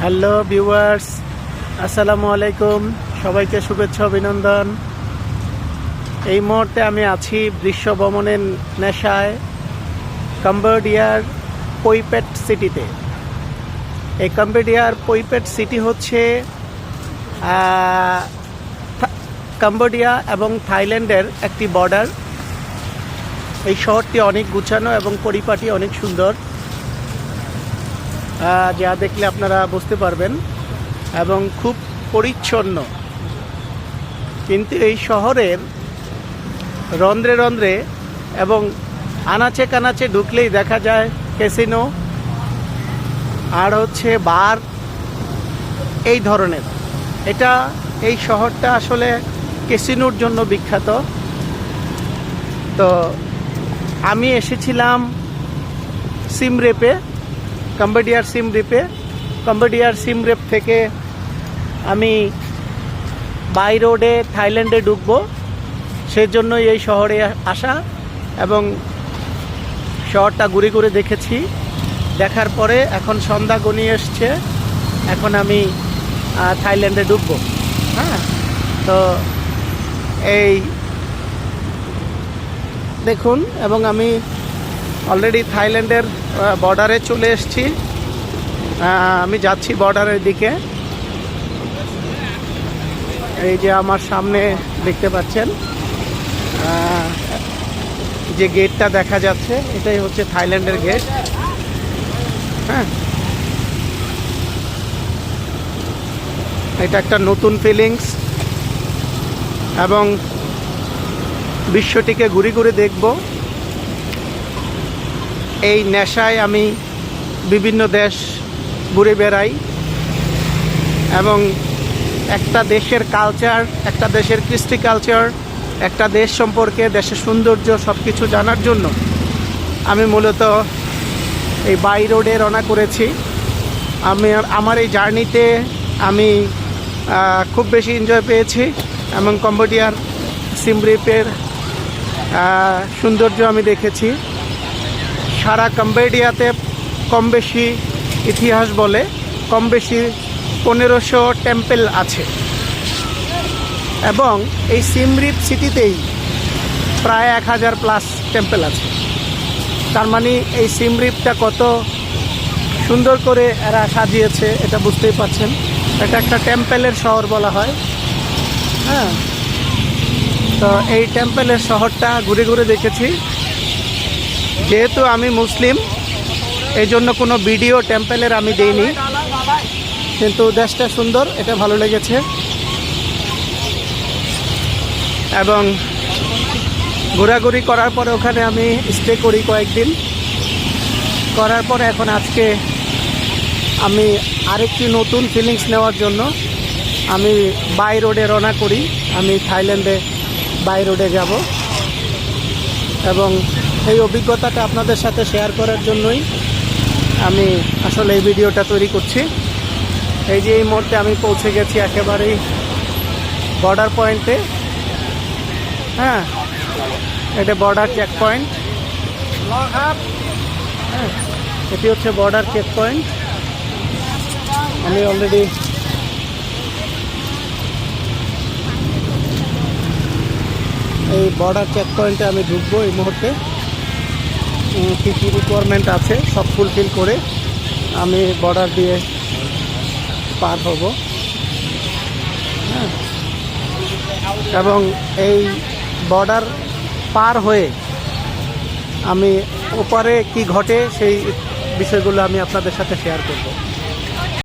Hello viewers, আসসালামু আলাইকুম। সবাইকে শুভেচ্ছা অভিনন্দন। এই মুহূর্তে আমি আছি দৃশ্য ভ্রমণের নেশায় কম্বোডিয়ার পইপেট সিটিতে। এই কম্বোডিয়ার পইপেট সিটি হচ্ছে কম্বোডিয়া এবং থাইল্যান্ডের একটি বর্ডার। এই শহরটি অনেক গুছানো এবং পরিপাটি, অনেক সুন্দর, যা দেখলে আপনারা বুঝতে পারবেন, এবং খুব পরিচ্ছন্ন। কিন্তু এই শহরের রন্ধ্রে রন্ধ্রে এবং আনাচে কানাচে ঢুকলেই দেখা যায় ক্যাসিনো আর হচ্ছে বার, এই ধরনের। এই শহরটা আসলে ক্যাসিনোর জন্য বিখ্যাত। তো আমি এসেছিলাম সিম রিপে, কম্বোডিয়ার সিম রিপ থেকে আমি বাই রোডে থাইল্যান্ডে ঢুকবো। সেজন্যই এই শহরে আসা, এবং শহরটা ঘুরে ঘুরে দেখেছি। দেখার পরে এখন সন্ধ্যা ঘনিয়ে এসছে, এখন আমি থাইল্যান্ডে ঢুকবো। হ্যাঁ, তো এই দেখুন, এবং আমি অলরেডি থাইল্যান্ডের বর্ডারে চলে এসেছি। আমি যাচ্ছি বর্ডারের দিকে। এই যে আমার সামনে দেখতে পাচ্ছেন যে গেটটা দেখা যাচ্ছে, এটাই হচ্ছে থাইল্যান্ডের গেট। হ্যাঁ, এটা একটা নতুন ফিলিংস, এবং বিশ্বটিকে ঘুরে ঘুরে দেখব। এই নেশায় আমি বিভিন্ন দেশ ঘুরে বেড়াই, এবং একটা দেশের কালচার, একটা দেশের কৃষ্টি কালচার, একটা দেশ সম্পর্কে, দেশের সৌন্দর্য সব কিছু জানার জন্য আমি মূলত এই বাই রোডে রওনা করেছি। আমার এই জার্নিতে আমি খুব বেশি এনজয় পেয়েছি, এবং কম্বোডিয়ার সিম রিপের সৌন্দর্য আমি দেখেছি। সারা কম্বোডিয়াতে কম বেশি ইতিহাস বলে কম বেশি 1500 টেম্পল আছে, এবং এই সিম রিপ সিটিতেই প্রায় 1000+ টেম্পল আছে। তার মানে এই সিম রিপটা কত সুন্দর করে এরা সাজিয়েছে, এটা বুঝতেই পারছেন। এটা একটা টেম্পলের শহর বলা হয়। হ্যাঁ, তো এই টেম্পলের শহরটা ঘুরে ঘুরে দেখেছি। যেহেতু আমি মুসলিম, এই জন্য কোনো ভিডিও টেম্পলের আমি দিইনি, কিন্তু দেশটা সুন্দর, এটা ভালো লেগেছে। এবং ঘোরাঘুরি করার পরে ওখানে আমি স্টে করি কয়েকদিন। করার পরে এখন আজকে আমি আরেকটি নতুন ফিলিংস নেওয়ার জন্য আমি বাই রোডে রওনা করি। আমি থাইল্যান্ডে বাই রোডে যাব, এবং এই অভিজ্ঞতাটা আপনাদের সাথে শেয়ার করার জন্যই আমি আসলে এই ভিডিওটা তৈরি করছি। এই যে এই মুহূর্তে আমি পৌঁছে গেছি একেবারেই বর্ডার পয়েন্টে। হ্যাঁ, এটা বর্ডার চেক পয়েন্ট। হ্যাঁ, এটি হচ্ছে বর্ডার চেক পয়েন্ট। আমি অলরেডি এই বর্ডার চেক পয়েন্টে আমি ঢুকবো এই মুহূর্তে। কী কী রিকোয়ারমেন্ট আছে সব ফুলফিল করে আমি বর্ডার দিয়ে পার হব। হ্যাঁ, এবং এই বর্ডার পার হয়ে আমি ওপারে কি ঘটে সেই বিষয়গুলো আমি আপনাদের সাথে শেয়ার করব।